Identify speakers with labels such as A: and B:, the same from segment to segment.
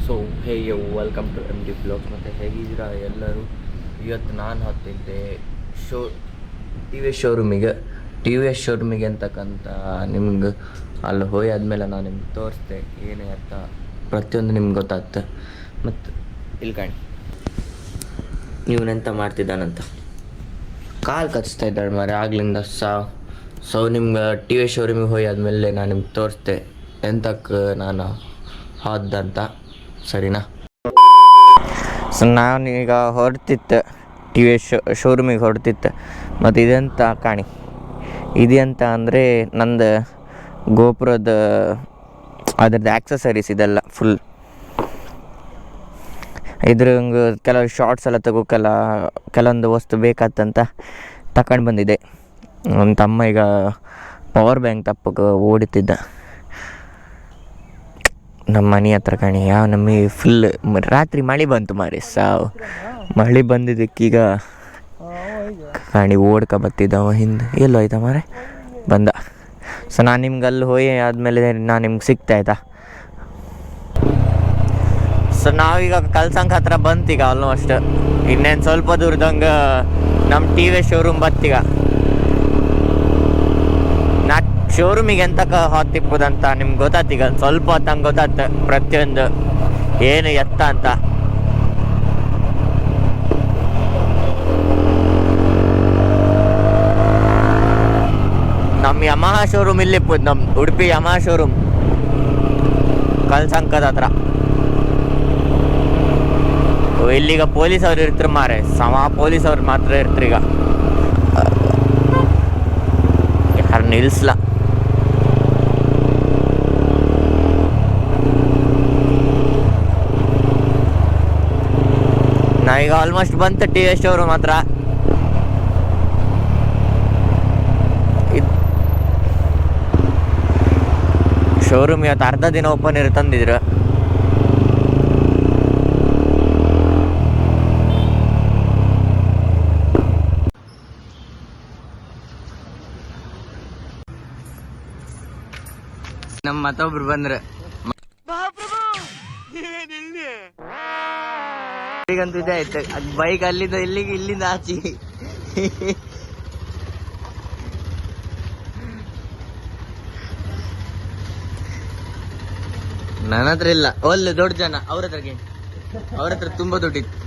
A: So ಹೇಗೆ welcome to M D blogs. ಮತ್ತು ಹೇಗಿದ್ದೀರಾ ಎಲ್ಲರೂ? ಇವತ್ತು ನಾನು ಹತ್ತಿದ್ದೆ ಟಿ ವಿ ಎಸ್ ಶೋರೂಮಿಗೆ ಅಂತಕ್ಕಂಥ ನಿಮ್ಗೆ ಅಲ್ಲಿ ಹೋಗಿ ಆದಮೇಲೆ ನಾನು ನಿಮ್ಗೆ ತೋರಿಸ್ದೆ ಏನೇ ಅಂತ ಪ್ರತಿಯೊಂದು ನಿಮ್ಗೆ ಗೊತ್ತಾಗ್ತೆ. ಮತ್ತು ಇಲ್ಲಿ ಕಾಣಿ ಇವನೆಂತ ಮಾಡ್ತಿದ್ದಾನಂತ ಕಾಲು ಕಚ್ತಾ ಇದ್ದಾಳೆ ಮಾರೆ ಆಗ್ಲಿಂದ. ಸೊ ನಿಮ್ಗೆ ಟಿ ವಿ ಎಸ್ ಶೋರೂಮಿಗೆ ಹೋಗಿ ಆದಮೇಲೆ ನಾನು ನಿಮ್ಗೆ ತೋರಿಸ್ದೆ ಎಂತಕ್ಕೆ ನಾನು ಹೋದಂತ, ಸರಿನಾ? ಸೊ ನಾನೀಗ ಹೊರಟಿತ್ತು ಟಿ ವಿ ಎಸ್ ಶೋರೂಮಿಗೆ ಹೊರಟಿತ್ತು. ಮತ್ತು ಇದೆಂತ ಕಾಣಿ, ಇದೆಂತ ಅಂದರೆ ನಂದು ಗೋಪುರದ ಅದ್ರದ್ದು ಆ್ಯಕ್ಸಸರೀಸ್ ಇದೆಲ್ಲ ಫುಲ್. ಇದ್ರಂಗೆ ಕೆಲವು ಶಾರ್ಟ್ಸ್ ಎಲ್ಲ ಕೆಲವೊಂದು ವಸ್ತು ಬೇಕಾತಂತ ತಗೊಂಡು ಬಂದಿದ್ದೆ. ನನ್ನ ತಮ್ಮ ಈಗ ಪವರ್ ಬ್ಯಾಂಕ್ ತಪ್ಪಕ್ಕೆ ಓಡುತ್ತಿದ್ದ ನಮ್ಮ ಮನೆ ಹತ್ರ ಕಾಣಿ. ನಮಗೆ ಫುಲ್ ರಾತ್ರಿ ಮಳೆ ಬಂತು ಮಾರೆ, ಮಳೆ ಬಂದಿದ್ದಕ್ಕೀಗ ಕಾಣಿ ಓಡ್ಕ ಬತ್ತಿದ್ದವ ಹಿಂದೆ ಎಲ್ಲೋ ಆಯ್ತಾ ಮಾರೆ ಬಂದ. ಸೊ ನಾನು ನಿಮ್ಗೆ ಅಲ್ಲಿ ಹೋಗಿ ಆದಮೇಲೆ ನಾನು ನಿಮ್ಗೆ ಸಿಗ್ತಾ ಆಯ್ತಾ. ಸೊ ನಾವೀಗ ಕಲ್ಸಂಕ ಹತ್ರ ಬಂತೀಗ ಆಲ್ಮೋಸ್ಟ್. ಇನ್ನೇನು ಸ್ವಲ್ಪ ದೂರದಂಗೆ ನಮ್ಮ ಟಿ ವಿ ಎಸ್ ಶೋರೂಮ್ ಬತ್ತೀಗ. ನಾ ಶೋರೂಮಿಗೆ ಎಂತಕ್ಕೆ ಹೊತ್ತಿಪ್ಪದಂತ ನಿಮ್ಗೆ ಗೊತ್ತಾತೀಗ, ಸ್ವಲ್ಪ ಹೊತ್ತಂಗೆ ಗೊತ್ತಾಗ್ತ ಪ್ರತಿಯೊಂದು ಏನು ಎತ್ತ ಅಂತ. ನಮ್ಮ ಯಮಹ ಶೋರೂಮ್ ಇಲ್ಲಿಪ್ಪದು, ನಮ್ಮ ಉಡುಪಿ ಯಮಹ ಶೋರೂಮ್ ಕಲ್ಸಂಕದ ಹತ್ರ. ಇಲ್ಲಿಗ ಪೊಲೀಸ್ ಅವ್ರು ಇರ್ತಾರೆ ಮಾರೆ, ಪೊಲೀಸ್ ಅವ್ರು ಮಾತ್ರ ಇರ್ತಾರೀಗ, ಯಾರು ನಿಲ್ಲಿಸ್ಲ. ನಾವೀಗ ಆಲ್ಮೋಸ್ಟ್ ಬಂತು ಟಿ ವಿ ಎಸ್ ಶೋರೂಮ್ ಹತ್ರ. ಶೋರೂಮ್ ಇವತ್ತು ಅರ್ಧ ದಿನ ಓಪನ್ ತಂದಿದ್ರು. ನಮ್ಮ ಮತ್ತೊಬ್ರು ಬಂದ್ರೆ ಈಗಂತೂ ಇದೆ ಆಯ್ತು, ಅದು ಬೈಕ್ ಅಲ್ಲಿಂದ ಇಲ್ಲಿಂದ ಆಚಿ. ನನ್ನ ಹತ್ರ ಇಲ್ಲ, ಒಳ್ಳೆ ದೊಡ್ಡ ಜನ ಅವ್ರ ಹತ್ರ ತುಂಬಾ ದುಡ್ಡಿತ್ತು.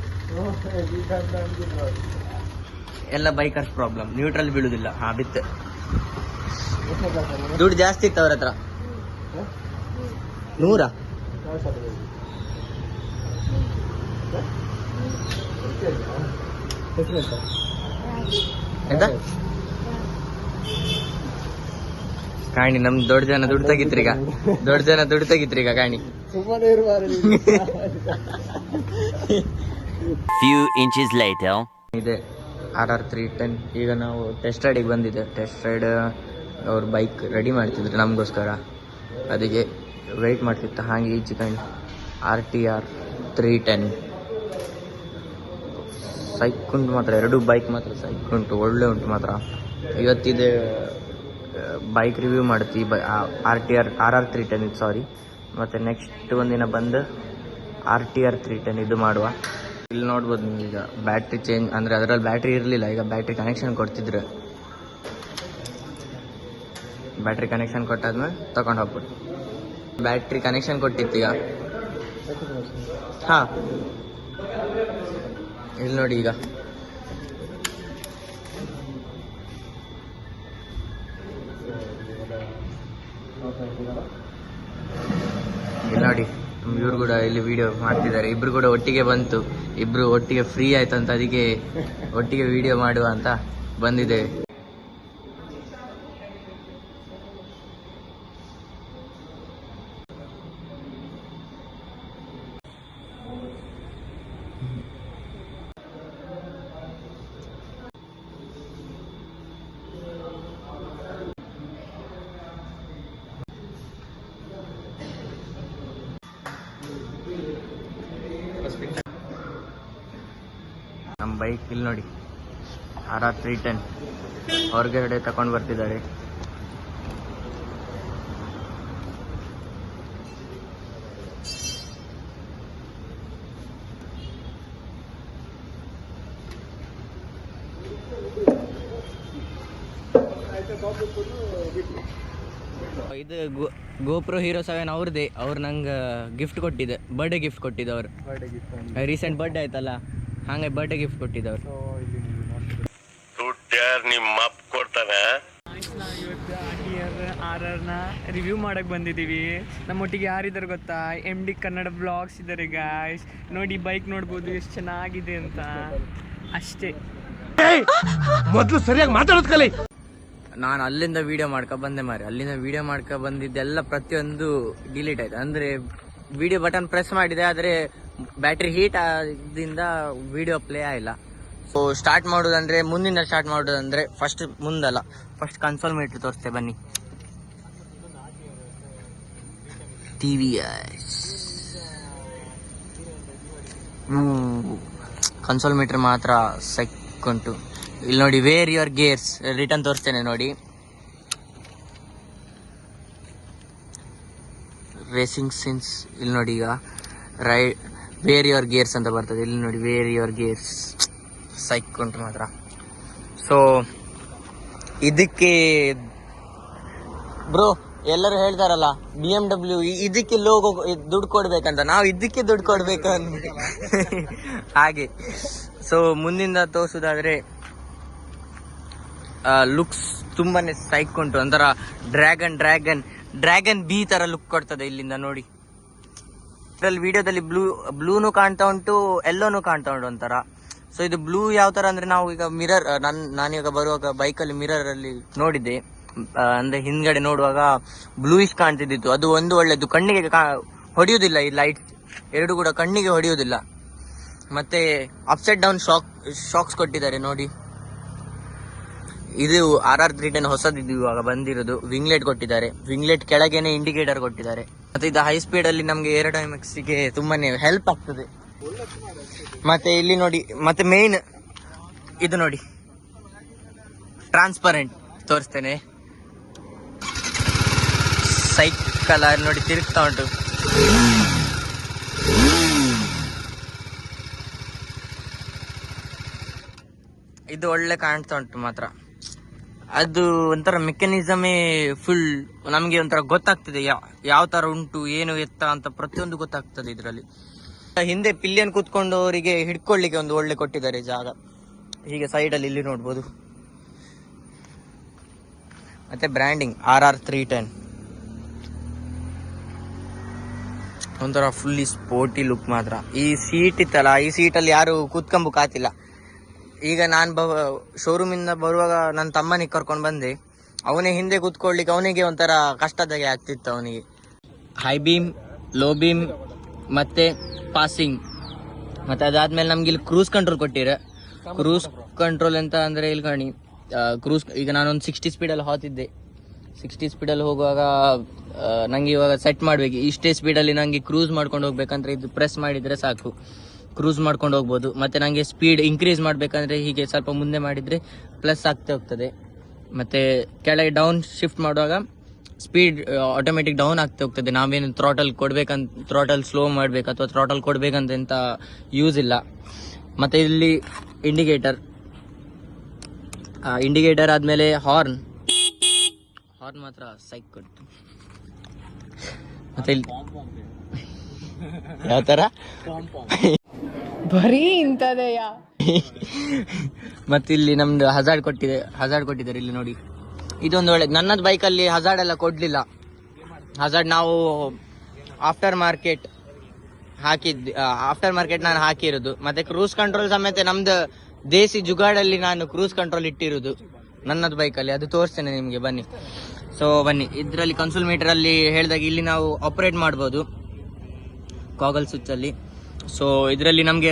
A: ಎಲ್ಲ ಬೈಕರ್ಸ್ ಪ್ರಾಬ್ಲಮ್, ನ್ಯೂಟ್ರಲ್ ಬೀಳುದಿಲ್ಲ. ಬಿತ್ತು ದುಡ್ಡು ಜಾಸ್ತಿ ಇತ್ತು ಅವ್ರ ಹತ್ರ. 100 ಎಂತ ಕಾಣಿ. ನಮ್ ದೊಡ್ಡ ಜನ ದುಡ್ಡು ತೆಗಿತ್ರೀಗ ಕಾಣಿ.
B: Few inches later.
A: ಇದೆ RR 310. ಈಗ ನಾವು ಟೆಸ್ಟ್ ರೈಡಿಗೆ ಬಂದಿದ್ದೆ. ಟೆಸ್ಟ್ ರೈಡ್ ಅವ್ರು ಬೈಕ್ ರೆಡಿ ಮಾಡ್ತಿದ್ರು ನಮಗೋಸ್ಕರ, ಅದಕ್ಕೆ ವೆಯ್ಟ್ ಮಾಡ್ತಿತ್ತು. ಹಾಗೆ ಈಚೆ ಕಾಣಿ RTR 310 ಸೈಕ್ ಉಂಟು ಮಾತ್ರ, 2 ಬೈಕ್ ಮಾತ್ರ ಸೈಕ್ ಉಂಟು, ಒಳ್ಳೆ ಉಂಟು ಮಾತ್ರ. ಇವತ್ತಿದೆ ಬೈಕ್ ರಿವ್ಯೂ ಮಾಡ್ತೀವಿ, RR 310 ಸಾರಿ. ಮತ್ತು ನೆಕ್ಸ್ಟ್ ಒಂದಿನ ಬಂದು RTR 310 ಇದು ಮಾಡುವ. ಇಲ್ಲಿ ನೋಡ್ಬೋದು ನೀವು, ಈಗ ಬ್ಯಾಟ್ರಿ ಚೇಂಜ್ ಅಂದರೆ ಅದರಲ್ಲಿ ಬ್ಯಾಟ್ರಿ ಇರಲಿಲ್ಲ, ಈಗ ಬ್ಯಾಟ್ರಿ ಕನೆಕ್ಷನ್ ಕೊಡ್ತಿದ್ರು. ಬ್ಯಾಟ್ರಿ ಕನೆಕ್ಷನ್ ಕೊಟ್ಟಾದ್ಮೇಲೆ ತಗೊಂಡು ಹೋಗ್ಬಿಟ್ಟು ಬ್ಯಾಟ್ರಿ ಕನೆಕ್ಷನ್ ಕೊಟ್ಟಿತ್ತು ಈಗ. ಹಾಂ ಇಲ್ಲಿ ನೋಡಿ, ಈಗ ಇಲ್ಲಿ ನೋಡಿ ಇವ್ರು ಕೂಡ ಇಲ್ಲಿ ವಿಡಿಯೋ ಮಾಡ್ತಿದ್ದಾರೆ. ಇಬ್ರು ಕೂಡ ಒಟ್ಟಿಗೆ ಬಂತು, ಇಬ್ರು ಒಟ್ಟಿಗೆ ಫ್ರೀ ಆಯ್ತಂತ, ಅದಕ್ಕೆ ಒಟ್ಟಿಗೆ ವಿಡಿಯೋ ಮಾಡುವ ಅಂತ ಬಂದಿದೆ. ನಮ್ಮ ಬೈಕ್ ಇಲ್ಲಿ ನೋಡಿ RR 310 ಹೊರಗಡೆ ತಗೊಂಡು ಬರ್ತಿದ್ದಾರೆ. ಇದು ಗೋಪ್ರೋ ಹೀರೋ 7 ಅವ್ರದ್ದೇ. ಅವ್ರು ನಂಗೆ ಗಿಫ್ಟ್ ಕೊಟ್ಟಿದ್ದೆ, ಬರ್ಡೇ ಗಿಫ್ಟ್ ಕೊಟ್ಟಿದ್ದು ಅವರು. ರೀಸೆಂಟ್ ಬರ್ಡೇ ಆಯ್ತಲ್ಲ, ಹಾಗೆ ಬರ್ಡೇ ಗಿಫ್ಟ್ ಕೊಟ್ಟಿದ್ದವ್ರು.
C: ನಿಮ್ಮ ಅಪ್ಪ ಕೊಡ್ತಾನೆ.
D: ಇವತ್ತು RRನ ರಿವ್ಯೂ ಮಾಡಕ್ಕೆ ಬಂದಿದ್ದೀವಿ. ನಮ್ಮೊಟ್ಟಿಗೆ ಯಾರಿದ್ದಾರೆ ಗೊತ್ತಾ? MD ಕನ್ನಡ ಬ್ಲಾಗ್ಸ್ ಇದ್ದಾರೆ ಗಾಯ್ಸ್. ನೋಡಿ ಬೈಕ್ ನೋಡ್ಬೋದು ಎಷ್ಟು ಚೆನ್ನಾಗಿದೆ ಅಂತ. ಅಷ್ಟೇ,
E: ಮೊದಲು ಸರಿಯಾಗಿ ಮಾತಾಡೋದು ಕಲಿ.
A: ನಾನು ಅಲ್ಲಿಂದ ವಿಡಿಯೋ ಬಂದೆ ಮಾರಿ. ಅಲ್ಲಿಂದ ವಿಡಿಯೋ ಬಂದಿದ್ದೆಲ್ಲ ಪ್ರತಿಯೊಂದು ಡಿಲೀಟ್ ಆಯ್ತು. ಅಂದರೆ ವಿಡಿಯೋ ಬಟನ್ ಪ್ರೆಸ್ ಮಾಡಿದೆ, ಆದರೆ ಬ್ಯಾಟ್ರಿ ಹೀಟ್ ಆದಿಂದ ವಿಡಿಯೋ ಪ್ಲೇ ಆಗಿಲ್ಲ. ಸೊ ಸ್ಟಾರ್ಟ್ ಮಾಡೋದಂದ್ರೆ ಮುಂದಿನ ಸ್ಟಾರ್ಟ್ ಮಾಡೋದಂದ್ರೆ ಫಸ್ಟ್ ಮುಂದಲ್ಲ, ಫಸ್ಟ್ ಕನ್ಸೋಲ್ ಮೀಟರ್ ತೋರಿಸ್ತೇವೆ ಬನ್ನಿ. TVS ಕನ್ಸೋಲ್ ಮೀಟರ್ ಮಾತ್ರ ಉಂಟು. ಇಲ್ಲಿ ನೋಡಿ, ವೇರ್ ಯುವರ್ ಗೇರ್ಸ್ ರಿಟರ್ನ್ ತೋರಿಸ್ತೇನೆ ನೋಡಿ. ರೇಸಿಂಗ್ ಸಿನ್ಸ್ ಇಲ್ಲಿ ನೋಡಿ, ಈಗ ವೇರ್ ಯುವರ್ ಗೇರ್ಸ್ ಅಂತ ಬರ್ತದೆ. ಇಲ್ಲಿ ನೋಡಿ, ವೇರ್ ಯುವರ್ ಗೇರ್ಸ್ ಉಂಟು ಮಾತ್ರ. ಸೊ ಇದಕ್ಕೆ ಬ್ರೋ ಎಲ್ಲರೂ ಹೇಳ್ತಾರಲ್ಲ BMW ಇದಕ್ಕೆ ಲೋಗೋ ದುಡ್ಡು ಕೊಡ್ಬೇಕಂತ, ನಾವು ಇದಕ್ಕೆ ದುಡ್ಡು ಕೊಡ್ಬೇಕು ಹಾಗೆ. ಸೊ ಮುಂದಿಂದ ತೋರಿಸೋದಾದ್ರೆ ಲುಕ್ಸ್ ತುಂಬಾನೇ ಉಂಟು. ಒಂಥರ ಡ್ರ್ಯಾಗನ್ ಬಿ ತರ ಲುಕ್ ಕೊಡ್ತದೆ ಇಲ್ಲಿಂದ ನೋಡಿ. ಇದ್ರಲ್ಲಿ ವಿಡಿಯೋದಲ್ಲಿ ಬ್ಲೂನು ಕಾಣ್ತಾ ಉಂಟು, ಎಲ್ಲೋನು ಕಾಣ್ತಾ ಉಂಟು ಒಂಥರ. ಸೊ ಇದು ಬ್ಲೂ ಯಾವ ತರ ಅಂದ್ರೆ, ನಾವು ಈಗ ಮಿರರ್ ನಾನೀಗ ಬರುವಾಗ ಬೈಕಲ್ಲಿ ಮಿರರ್ ಅಲ್ಲಿ ನೋಡಿದ್ದೆ, ಅಂದ್ರೆ ಹಿಂದ್ಗಡೆ ನೋಡುವಾಗ ಬ್ಲೂಯಿಶ್ ಕಾಣ್ತಿದ್ದಿತ್ತು. ಅದು ಒಂದು ಒಳ್ಳೇದು, ಕಣ್ಣಿಗೆ ಹೊಡೆಯುವುದಿಲ್ಲ ಈ ಲೈಟ್ ಎರಡು ಕೂಡ ಕಣ್ಣಿಗೆ ಹೊಡೆಯುವುದಿಲ್ಲ. ಮತ್ತೆ ಅಪ್ಸೈಡ್ ಡೌನ್ ಶಾಕ್ಸ್ ಕೊಟ್ಟಿದ್ದಾರೆ ನೋಡಿ. ಇದು RR 310 ಹೊಸದಿದ್ದು ಇವಾಗ ಬಂದಿರೋದು. ವಿಂಗ್ಲೆಟ್ ಕೊಟ್ಟಿದ್ದಾರೆ, ವಿಂಗ್ಲೆಟ್ ಕೆಳಗೇನೆ ಇಂಡಿಕೇಟರ್ ಕೊಟ್ಟಿದ್ದಾರೆ. ಮತ್ತೆ ಇದು ಹೈ ಸ್ಪೀಡ್ ಅಲ್ಲಿ ನಮ್ಗೆ ಏರೋಡೈನಮಿಕ್ಸ್ಗೆ ತುಂಬಾನೇ ಹೆಲ್ಪ್ ಆಗ್ತದೆ. ಮತ್ತೆ ಇಲ್ಲಿ ನೋಡಿ, ಮತ್ತೆ ಮೇನ್ ಇದು ನೋಡಿ, ಟ್ರಾನ್ಸ್ಪರೆಂಟ್ ತೋರಿಸ್ತೇನೆ. ಸೈಕಲ್ ನೋಡಿ ತಿರುಗ್ತಾ ಉಂಟು. ಇದು ಒಳ್ಳೆ ಕಾಣ್ತಾ ಉಂಟು ಮಾತ್ರ. ಅದು ಒಂಥರ ಮೆಕ್ಯಾನಿಸಮೇ ಫುಲ್ ನಮಗೆ ಒಂಥರ ಗೊತ್ತಾಗ್ತದೆ, ಯಾವ ತರ ಉಂಟು, ಏನು ಎತ್ತ ಅಂತ ಪ್ರತಿಯೊಂದು ಗೊತ್ತಾಗ್ತದೆ ಇದರಲ್ಲಿ. ಹಿಂದೆ ಪಿಲಿಯನ್ ಕೂತ್ಕೊಂಡು ಅವರಿಗೆ ಹಿಡ್ಕೊಳ್ಳಿಕ್ಕೆ ಒಂದು ಒಳ್ಳೆ ಕೊಟ್ಟಿದ್ದಾರೆ ಜಾಗ. ಹೀಗೆ ಸೈಡ್ ಅಲ್ಲಿ ಇಲ್ಲಿ ನೋಡ್ಬೋದು. ಮತ್ತೆ ಬ್ರ್ಯಾಂಡಿಂಗ್ RR 310 ಒಂಥರ ಫುಲ್ಲಿ ಸ್ಪೋರ್ಟಿ ಲುಕ್ ಮಾತ್ರ. ಈ ಸೀಟ್ ಇತ್ತಲ್ಲ, ಈ ಸೀಟಲ್ಲಿ ಯಾರು ಕೂತ್ಕೊಂಬು ಕಾತಿಲ್ಲ. ಈಗ ನಾನು ಶೋರೂಮಿಂದ ಬರುವಾಗ ನನ್ನ ತಮ್ಮನಿಗೆ ಕರ್ಕೊಂಡು ಬಂದೆ, ಅವನೇ ಹಿಂದೆ ಕೂತ್ಕೊಳ್ಳಿಕ್ಕೆ ಅವನಿಗೆ ಒಂಥರ ಕಷ್ಟದಾಗೆ ಆಗ್ತಿತ್ತು ಅವನಿಗೆ. ಹೈ ಬೀಮ್, ಲೋ ಬೀಮ್, ಮತ್ತೆ ಪಾಸಿಂಗ್. ಮತ್ತೆ ಅದಾದ್ಮೇಲೆ ನಮ್ಗೆ ಇಲ್ಲಿ ಕ್ರೂಸ್ ಕಂಟ್ರೋಲ್ ಕೊಟ್ಟಿರ. ಕ್ರೂಸ್ ಕಂಟ್ರೋಲ್ ಅಂತ ಅಂದ್ರೆ ಇಲ್ಲಿ ಕಾಣಿ, ಕ್ರೂಸ್ ಈಗ ನಾನೊಂದು 60 ಸ್ಪೀಡಲ್ಲಿ ಹೋಗ್ತಿದ್ದೆ. 60 ಸ್ಪೀಡಲ್ಲಿ ಹೋಗುವಾಗ ನಂಗೆ ಇವಾಗ ಸೆಟ್ ಮಾಡ್ಬೇಕು, ಇಷ್ಟೇ ಸ್ಪೀಡಲ್ಲಿ ನಂಗೆ ಕ್ರೂಸ್ ಮಾಡ್ಕೊಂಡು ಹೋಗ್ಬೇಕಂದ್ರೆ ಇದು ಪ್ರೆಸ್ ಮಾಡಿದ್ರೆ ಸಾಕು, ಕ್ರೂಸ್ ಮಾಡ್ಕೊಂಡು ಹೋಗ್ಬೋದು. ಮತ್ತೆ ನಂಗೆ ಸ್ಪೀಡ್ ಇನ್ಕ್ರೀಸ್ ಮಾಡ್ಬೇಕಂದ್ರೆ ಹೀಗೆ ಸ್ವಲ್ಪ ಮುಂದೆ ಮಾಡಿದ್ರೆ ಪ್ಲಸ್ ಆಗ್ತಾ ಹೋಗ್ತದೆ. ಮತ್ತೆ ಕೆಳಗೆ ಡೌನ್ ಶಿಫ್ಟ್ ಮಾಡುವಾಗ ಸ್ಪೀಡ್ ಆಟೋಮೆಟಿಕ್ ಡೌನ್ ಆಗ್ತಾ ಹೋಗ್ತದೆ. ನಾವೇನು ಥ್ರಾಟಲ್ ಸ್ಲೋ ಮಾಡ್ಬೇಕು ಅಥವಾ ಥ್ರಾಟಲ್ ಕೊಡ್ಬೇಕಂತ ಎಂತ ಯೂಸ್ ಇಲ್ಲ. ಮತ್ತೆ ಇಲ್ಲಿ ಇಂಡಿಕೇಟರ್ ಆದ್ಮೇಲೆ ಹಾರ್ನ್ ಮಾತ್ರ ಸೈಕ್ ಕೊಟ್ಟು. ಮತ್ತೆ ಇಲ್ಲಿ ಯಾವ ತರ
D: ಬರೀ ಇಂಥದೆಯಾ.
A: ಮತ್ತೆ ಇಲ್ಲಿ ನಮ್ದು ಹಜಾರ್ಡ್ ಕೊಟ್ಟಿದ್ದಾರೆ ಇಲ್ಲಿ ನೋಡಿ. ಇದೊಂದು ಒಳ್ಳೆ, ನನ್ನದು ಬೈಕಲ್ಲಿ ಹಜಾರ್ಡ್ ಎಲ್ಲ ಕೊಡ್ಲಿಲ್ಲ. ಹಜಾರ್ಡ್ ನಾವು ಆಫ್ಟರ್ ಮಾರ್ಕೆಟ್ ನಾನು ಹಾಕಿರೋದು. ಮತ್ತೆ ಕ್ರೂಸ್ ಕಂಟ್ರೋಲ್ ಸಮೇತ ನಮ್ದು ದೇಸಿ ಜುಗಾಡಲ್ಲಿ ನಾನು ಕ್ರೂಸ್ ಕಂಟ್ರೋಲ್ ಇಟ್ಟಿರೋದು ನನ್ನದು ಬೈಕಲ್ಲಿ, ಅದು ತೋರಿಸ್ತೇನೆ ನಿಮಗೆ ಬನ್ನಿ. ಸೊ ಬನ್ನಿ, ಇದರಲ್ಲಿ ಕನ್ಸೋಲ್ ಮೀಟರ್ ಅಲ್ಲಿ ಹೇಳಿದಾಗ ಇಲ್ಲಿ ನಾವು ಆಪರೇಟ್ ಮಾಡ್ಬೋದು ಕಾಗಲ್ ಸ್ವಿಚ್ ಅಲ್ಲಿ. ಸೊ ಇದರಲ್ಲಿ ನಮಗೆ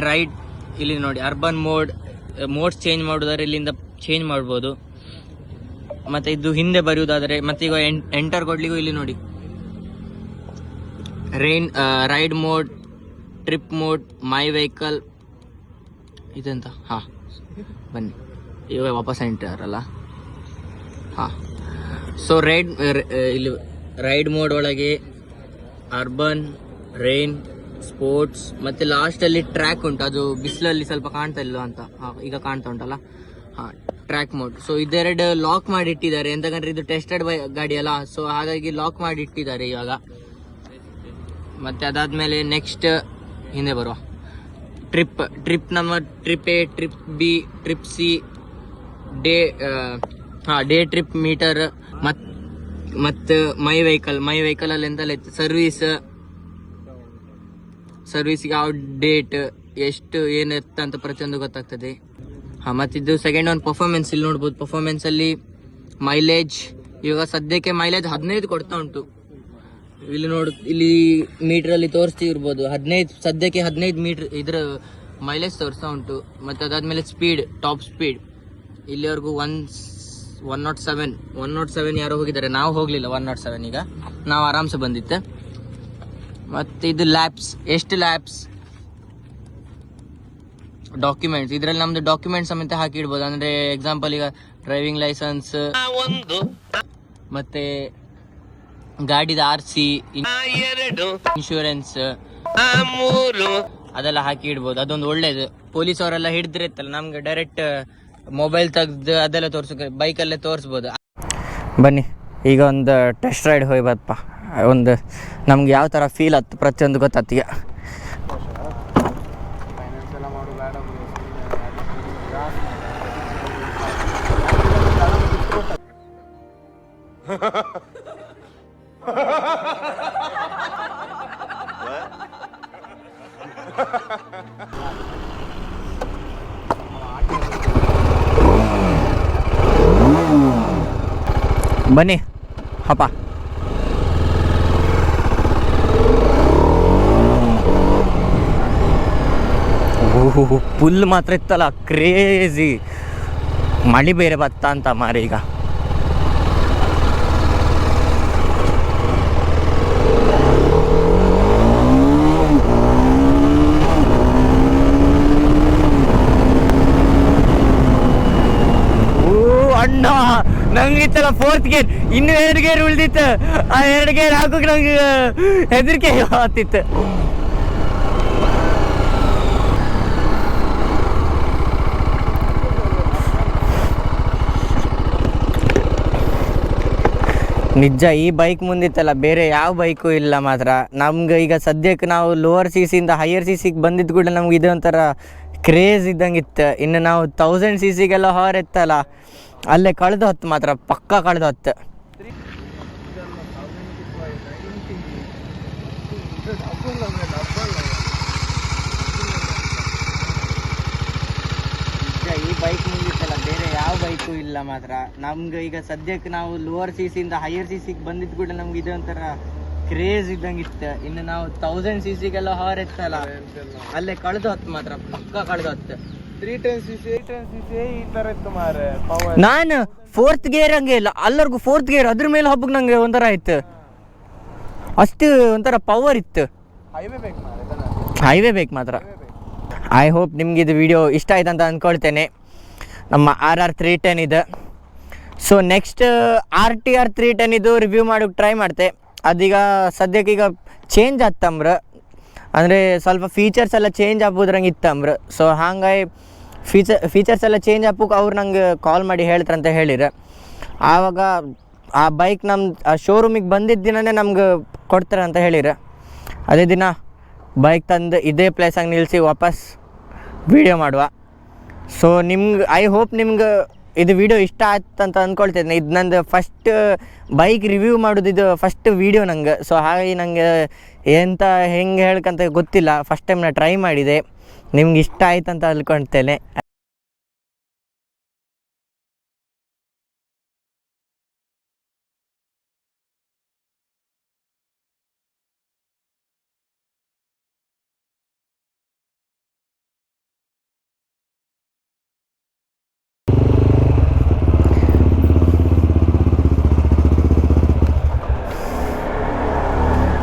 A: ಇಲ್ಲಿ ನೋಡಿ ಅರ್ಬನ್ ಮೋಡ್ಸ್ ಚೇಂಜ್ ಮಾಡೋದಾದ್ರೆ ಇಲ್ಲಿಂದ ಚೇಂಜ್ ಮಾಡ್ಬೋದು. ಮತ್ತೆ ಇದು ಹಿಂದೆ ಬರೆಯುವುದಾದ್ರೆ, ಮತ್ತೆ ಈಗ ಎಂಟರ್ ಕೊಡ್ಲಿಕ್ಕೂ ಇಲ್ಲಿ ನೋಡಿ ride mode, trip mode, my vehicle ಇದಂತ. ಬನ್ನಿ ಇವಾಗ ವಾಪಸ್ ಎಂಟರ್ ಅಲ್ಲ. ಸೊ ಇಲ್ಲಿ ರೈಡ್ ಮೋಡ್ ಒಳಗೆ ಅರ್ಬನ್, ರೈನ್, ಸ್ಪೋರ್ಟ್ಸ್, ಮತ್ತೆ ಲಾಸ್ಟ್ ಅಲ್ಲಿ ಟ್ರ್ಯಾಕ್ ಉಂಟು. ಅದು ಬಿಸಿಲಲ್ಲಿ ಸ್ವಲ್ಪ ಕಾಣ್ತಾ ಇಲ್ಲ ಅಂತ, ಈಗ ಕಾಣ್ತಾ ಉಂಟಲ್ಲ. ಹಾಂ, ಟ್ರ್ಯಾಕ್ ಮೋಡ್. ಸೊ ಇದೆರಡು ಲಾಕ್ ಮಾಡಿ ಇಟ್ಟಿದ್ದಾರೆ, ಎಂತಂದ್ರೆ ಇದು ಟೆಸ್ಟೆಡ್ ಗಾಡಿ ಅಲ್ಲ, ಸೊ ಹಾಗಾಗಿ ಲಾಕ್ ಮಾಡಿ ಇಟ್ಟಿದ್ದಾರೆ ಇವಾಗ. ಮತ್ತೆ ಅದಾದ್ಮೇಲೆ ನೆಕ್ಸ್ಟ್ ಹಿಂದೆ ಬರುವ ಟ್ರಿಪ್ ನಮ್ಮ trip A, trip B, trip C, day trip metre, ಮತ್ತು ಮೈ ವೆಹಿಕಲ್ ಅಲ್ಲಿ ಎಂತೆಲ್ಲ ಇತ್ತು, ಸರ್ವಿಸ್ ಯಾವ ಡೇಟ್ ಎಷ್ಟು ಏನಿತ್ತು ಅಂತ ಪ್ರತಿಯೊಂದು ಗೊತ್ತಾಗ್ತದೆ. ಮತ್ತಿದ್ದು ಸೆಕೆಂಡ್ ಒನ್ ಪರ್ಫಾರ್ಮೆನ್ಸ್. ಇಲ್ಲಿ ನೋಡ್ಬೋದು ಪರ್ಫಾರ್ಮೆನ್ಸ್ ಅಲ್ಲಿ ಮೈಲೇಜ್ ಇವಾಗ ಸದ್ಯಕ್ಕೆ ಮೈಲೇಜ್ 15 ಕೊಡ್ತಾ ಉಂಟು. ಇಲ್ಲಿ ಮೀಟರ್ ಅಲ್ಲಿ ತೋರಿಸ್ತಿರ್ಬೋದು 15, ಸದ್ಯಕ್ಕೆ 15 ಮೀಟರ್ ಇದ್ರ ಮೈಲೇಜ್ ತೋರಿಸ್ತಾ ಉಂಟು. ಮತ್ತೆ ಅದಾದ್ಮೇಲೆ ಸ್ಪೀಡ್, ಟಾಪ್ ಸ್ಪೀಡ್ ಇಲ್ಲಿವರೆಗೂ 107 ಯಾರೋ ಹೋಗಿದ್ದಾರೆ, ನಾವು ಹೋಗ್ಲಿಲ್ಲ 107. ಈಗ ನಾವು ಆರಾಮ್ಸೆ ಬಂದಿತ್ತೆ. ಮತ್ತೆ ಇದು ಲ್ಯಾಪ್ಸ್, ಎಷ್ಟು ಲ್ಯಾಪ್ಸ್, ಡಾಕ್ಯುಮೆಂಟ್ಸ್, ಇದ್ರಲ್ಲಿ ನಮ್ದು ಡಾಕ್ಯುಮೆಂಟ್ಸ್ ಸಮೇತ ಹಾಕಿ ಇಡ್ಬೋದು. ಅಂದ್ರೆ ಎಕ್ಸಾಂಪಲ್ ಈಗ ಡ್ರೈವಿಂಗ್ ಲೈಸೆನ್ಸ್, ಮತ್ತೆ ಗಾಡಿದ RC, ಇನ್ಶೂರೆನ್ಸ್, ಅದೆಲ್ಲ ಹಾಕಿ ಇಡ್ಬೋದು. ಅದೊಂದು ಒಳ್ಳೇದು. ಪೊಲೀಸ್ ಅವರೆಲ್ಲ ಹಿಡಿದಿರುತ್ತಲ್ಲ, ನಮ್ಗೆ ಡೈರೆಕ್ಟ್ ಮೊಬೈಲ್ ತೆಗ್ದು ಅದೆಲ್ಲ ತೋರ್ಸಕ್ಕೆ ಬೈಕಲ್ಲೇ ತೋರಿಸ್ಬೋದು. ಬನ್ನಿ ಈಗ ಒಂದು ಟೆಸ್ಟ್ ರೈಡ್ ಹೋಗ್ಬಪ್ಪ. ಒಂದು ನಮ್ಗೆ ಯಾವ ಥರ ಫೀಲ್ ಆಯ್ತು ಪ್ರತಿಯೊಂದು ಗೊತ್ತಾಯ್ತು ಈಗ. ಬನ್ನಿ ಹಪ್ಪ. ಓಹೋ, ಫುಲ್ ಮಾತ್ರ ಇತ್ತಲ್ಲ ಕ್ರೇಜಿ. ಮಳಿ ಬೇರೆ ಬತ್ತ ಅಂತ ಮಾರಿ ಈಗ. ಅಣ್ಣ ನಂಗಿತ್ತಲ್ಲ 4th ಗೇರ್, ಇನ್ನು 2 ಗೇರ್ ಉಳ್ದಿತ್ತು. ಆ 2 ಗೇರ್ ಹಾಕೋಕೆ ನಂಗೆ ಹೆದರಿಕೆ ಆಗ್ತಿತ್ತು. ನಿಜ ಈ ಬೈಕ್ ಮುಂದಿತ್ತಲ್ಲ ಬೇರೆ ಯಾವ ಬೈಕು ಇಲ್ಲ ಮಾತ್ರ. ನಮ್ಗೆ ಈಗ ಸದ್ಯಕ್ಕೆ ನಾವು ಲೋವರ್ CCಯಿಂದ ಹೈಯರ್ CCಗೆ ಬಂದಿದ್ದು ಕೂಡ ನಮ್ಗೆ ಇದು ಒಂಥರ ಕ್ರೇಜ್ ಇದ್ದಂಗೆ ಇತ್ತು. ಇನ್ನು ನಾವು 1000 CCಗೆಲ್ಲ ಹೊರತ್ತಲ್ಲ, ಅಲ್ಲೇ ಕಳೆದು ಹೊತ್ತು ಮಾತ್ರ ಪಕ್ಕ ಕಳೆದು ಹೊತ್ತು. ಈ ಬೈಕ್ ಮುಂದಿತ್ತಲ್ಲ ಬೇರೆ ಯಾವ ಬೈಕು ಇಲ್ಲ ಮಾತ್ರ. ನಮ್ಗೆ ಈಗ ಸದ್ಯಕ್ಕೆ ನಾವು ಲೋವರ್ CCಯಿಂದ ಹೈಯರ್ CCಗೆ ಬಂದಿದ್ದು ಕೂಡ ನಮ್ಗೆ ಇದು ಒಂಥರ ಕ್ರೇಜ್ ಇದ್ದಂಗೆ ಇತ್ತು. ಇನ್ನು ನಾವು 1000 CCಗೆಲ್ಲ ಹೊರತ್ತಲ್ಲ, ಅಲ್ಲೇ ಕಳೆದು ಹೊತ್ತು ಮಾತ್ರ ಪಕ್ಕ ಕಳೆದು ಹೊತ್ತು.
E: 310cc ಈ ತರ ಇತ್ತು ಮಾರೆ.
A: ನಾನು 4th ಗೇರ್ ಹಂಗೆ ಇಲ್ಲ, ಅಲ್ಲರಿಗೂ 4th ಗೇರ್ ಅದ್ರ ಮೇಲೆ ಹಬ್ಬಕ್ಕೆ ನಂಗೆ ಒಂಥರ ಆಯ್ತು. ಅಷ್ಟು ಒಂಥರ ಪವರ್ ಇತ್ತು. ಹೈವೇ ಬೇಕು ಮಾತ್ರ. ಐ ಹೋಪ್ ನಿಮ್ಗೆ ಇದು ವಿಡಿಯೋ ಇಷ್ಟ ಆಯ್ತು ಅಂತ ಅಂದ್ಕೊಳ್ತೇನೆ. ನಮ್ಮ RR 310 ಇದೆ. ಸೊ ನೆಕ್ಸ್ಟ್ RTR 310 ಇದು ರಿವ್ಯೂ ಮಾಡೋಕ್ಕೆ ಟ್ರೈ ಮಾಡ್ತೆ. ಅದೀಗ ಸದ್ಯಕ್ಕೆ ಈಗ ಚೇಂಜ್ ಆಗ್ತಂಬ್ರ, ಅಂದರೆ ಸ್ವಲ್ಪ ಫೀಚರ್ಸ್ ಎಲ್ಲ ಚೇಂಜ್ ಆಗ್ಬೋದ್ರಂಗೆ ಇತ್ತಂಬ್ರ. ಸೊ ಹಾಗಾಗಿ ಫೀಚರ್ಸ್ ಎಲ್ಲ ಚೇಂಜ್ ಹಾಕೋಕೆ ಅವ್ರು ನಂಗೆ ಕಾಲ್ ಮಾಡಿ ಹೇಳ್ತಾರಂತ ಹೇಳಿರ. ಆವಾಗ ಆ ಬೈಕ್ ನಮ್ಮ ಶೋರೂಮಿಗೆ ಬಂದಿದ್ದ ದಿನವೇ ನಮ್ಗೆ ಕೊಡ್ತಾರೆ ಅಂತ ಹೇಳಿರ. ಅದೇ ದಿನ ಬೈಕ್ ತಂದು ಇದೇ ಪ್ಲೇಸಾಗಿ ನಿಲ್ಲಿಸಿ ವಾಪಸ್ ವೀಡಿಯೋ ಮಾಡುವ. ಸೊ ಐ ಹೋಪ್ ನಿಮ್ಗೆ ಇದು ವಿಡಿಯೋ ಇಷ್ಟ ಆಯ್ತು ಅಂತ ಅಂದ್ಕೊಳ್ತೇನೆ. ಇದು ನಂದು ಫಸ್ಟ್ ಬೈಕ್ ರಿವ್ಯೂ ಮಾಡೋದು, ಇದು ಫಸ್ಟ್ ವೀಡಿಯೋ ನಂಗೆ. ಸೊ ಹಾಗಾಗಿ ನನಗೆ ಹೆಂಗೆ ಹೇಳ್ಕಂತ ಗೊತ್ತಿಲ್ಲ. ಫಸ್ಟ್ ಟೈಮ್ ನಾನು ಟ್ರೈ ಮಾಡಿದೆ. ನಿಮ್ಗೆ ಇಷ್ಟ ಆಯ್ತು ಅಂತ ಅಂದ್ಕೊಳ್ತೇನೆ.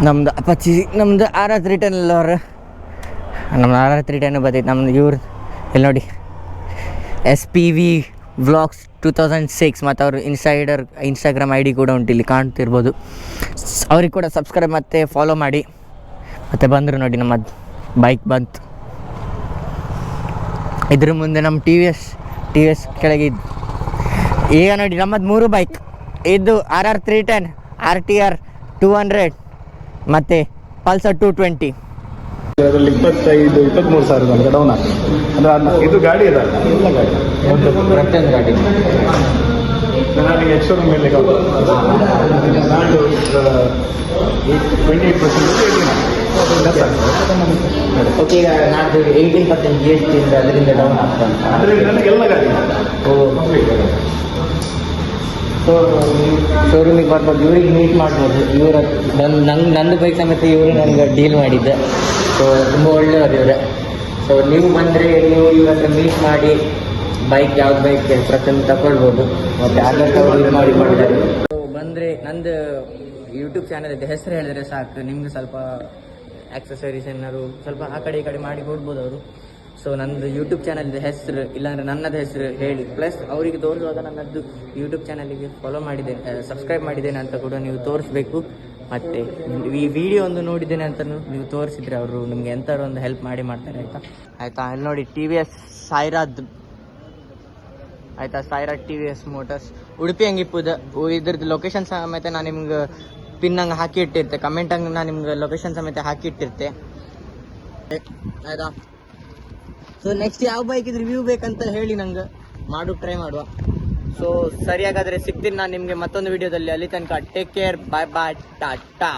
A: ನಮ್ದು ಅಪಾಚಿ, ನಮ್ದು RR 310 ಅವ್ರ ನಮ್ಮ RR 310 ಬರ್ತೈತೆ ನಮ್ದು. ಇವ್ರು ಇಲ್ಲಿ ನೋಡಿ SPV Vlogs 2006 ಮತ್ತು ಅವ್ರ ಇನ್ಸ್ಟಾಗ್ರಾಮ್ ID ಕೂಡ ಉಂಟು, ಇಲ್ಲಿ ಕಾಣ್ತಿರ್ಬೋದು. ಅವ್ರಿಗೆ ಕೂಡ ಸಬ್ಸ್ಕ್ರೈಬ್ ಮತ್ತು ಫಾಲೋ ಮಾಡಿ. ಮತ್ತು ಬಂದರು ನೋಡಿ ನಮ್ಮ ಬೈಕ್ ಬಂತು. ಇದ್ರ ಮುಂದೆ ನಮ್ಮ TVS
F: ಟಿ ವಿ ಎಸ್ ಕೆಳಗಿದ್ದು. ಈಗ ನೋಡಿ ನಮ್ಮದು 3 ಬೈಕ್, ಇದು RR 310, RTR 200 ಮತ್ತು ಪಲ್ಸರ್ 220.
E: ಅದರಲ್ಲಿ 23 ಸಾವಿರ ತನಕ ಡೌನ್ ಆಗ್ತದೆ. ಅಂದರೆ ಇದು ಗಾಡಿ ಇದೆ, ಎಲ್ಲ ಗಾಡಿ
A: ಪ್ರತಿಯೊಂದು ಗಾಡಿ
E: ನನಗೆ ಎಕ್ಸ್ಟೋರ್ ಮೇಲೆ ನಾನು 28%
A: ಓಕೆ. ಈಗ ನಾಡ್ದು 18% GST ಇಂದ ಅದರಿಂದ ಡೌನ್ ಆಗ್ತಂತ.
E: ಅದರಲ್ಲಿ ನನಗೆ ಎಲ್ಲ ಗಾಡಿ
A: ಸೊ ಶೋರೂಮಿಗೆ ಬರ್ಬೋದು, ಇವ್ರಿಗೆ ಮೀಟ್ ಮಾಡ್ಬೋದು. ಇವ್ರ ನಂದು ಬೈಕ್ ಸಮೇತ ಇವರು ನನಗೆ ಡೀಲ್ ಮಾಡಿದ್ದೆ. ಸೊ ತುಂಬ ಒಳ್ಳೆಯವರು ಇವರೇ. ಸೊ ನೀವು ಬಂದರೆ ನೀವು ಇವ್ರ ಹತ್ರ ಮೀಟ್ ಮಾಡಿ ಬೈಕ್ ಯಾವ್ದು ಬೈಕ್ ಪ್ರತಿಯೊಂದು ತಗೊಳ್ಬೋದು. ಮತ್ತು ಆದಷ್ಟು ಅವರು ಇದು ಮಾಡಿ ಮಾಡಿದ್ದಾರೆ. ಸೊ ಬಂದರೆ ನಂದು ಯೂಟ್ಯೂಬ್ ಚಾನಲ್ ಇದೆ, ಹೆಸರು ಹೇಳಿದ್ರೆ ಸಾಕು, ನಿಮ್ಗೆ ಸ್ವಲ್ಪ ಆಕ್ಸೆಸರೀಸ್ ಏನಾದ್ರು ಸ್ವಲ್ಪ ಆ ಕಡೆ ಈ ಕಡೆ ಮಾಡಿ ಕೊಡ್ಬೋದು ಅವರು. ಸೊ ನನ್ನದು ಯೂಟ್ಯೂಬ್ ಚಾನಲ್ ಇದೆ, ಹೆಸರು ಇಲ್ಲಾಂದರೆ ನನ್ನದು ಹೆಸರು ಹೇಳಿ, ಪ್ಲಸ್ ಅವರಿಗೆ ತೋರಿಸುವಾಗ ನನ್ನದು ಯೂಟ್ಯೂಬ್ ಚಾನಲಿಗೆ ಫಾಲೋ ಮಾಡಿದ್ದೇನೆ, ಸಬ್ಸ್ಕ್ರೈಬ್ ಮಾಡಿದ್ದೇನೆ ಅಂತ ಕೂಡ ನೀವು ತೋರಿಸ್ಬೇಕು. ಮತ್ತು ಈ ವಿಡಿಯೋ ಒಂದು ನೋಡಿದ್ದೇನೆ ಅಂತ ನೀವು ತೋರಿಸಿದ್ರೆ ಅವರು ನಿಮಗೆ ಎಂಥವ್ರು ಒಂದು ಹೆಲ್ಪ್ ಮಾಡ್ತಾರೆ, ಆಯಿತಾ. ಅಲ್ಲಿ ನೋಡಿ TVS ಸಾಯಿರಾದ್, ಆಯಿತಾ, ಸಾಯಿರಾದ್ TVS ಮೋಟರ್ಸ್ ಉಡುಪಿ ಹಂಗಿಪ್ಪುದು. ಇದ್ರದ್ದು ಲೊಕೇಶನ್ ಸಮೇತ ನಾನು ನಿಮ್ಗೆ ಪಿನ್ ಹಂಗೆ ಹಾಕಿ ಇಟ್ಟಿರ್ತೆ, ಕಮೆಂಟ್ ಹಂಗೆ ನಾನು ನಿಮ್ಗೆ ಲೊಕೇಶನ್ ಸಮೇತ ಹಾಕಿ ಇಟ್ಟಿರ್ತೆ, ಆಯಿತಾ. ಸೊ ನೆಕ್ಸ್ಟ್ ಯಾವ ಬೈಕಿದು ರಿವ್ಯೂ ಬೇಕಂತ ಹೇಳಿ ನಂಗೆ ಟ್ರೈ ಮಾಡುವ. ಸೊ ಸರಿಯಾಗಾದರೆ ಸಿಗ್ತೀನಿ ನಾನು ನಿಮಗೆ ಮತ್ತೊಂದು ವಿಡಿಯೋದಲ್ಲಿ. ಅಲ್ಲಿ ತನಕ ಟೇಕ್ ಕೇರ್, ಬಾಯ್ ಬಾಯ್, ಟಾಟಾ.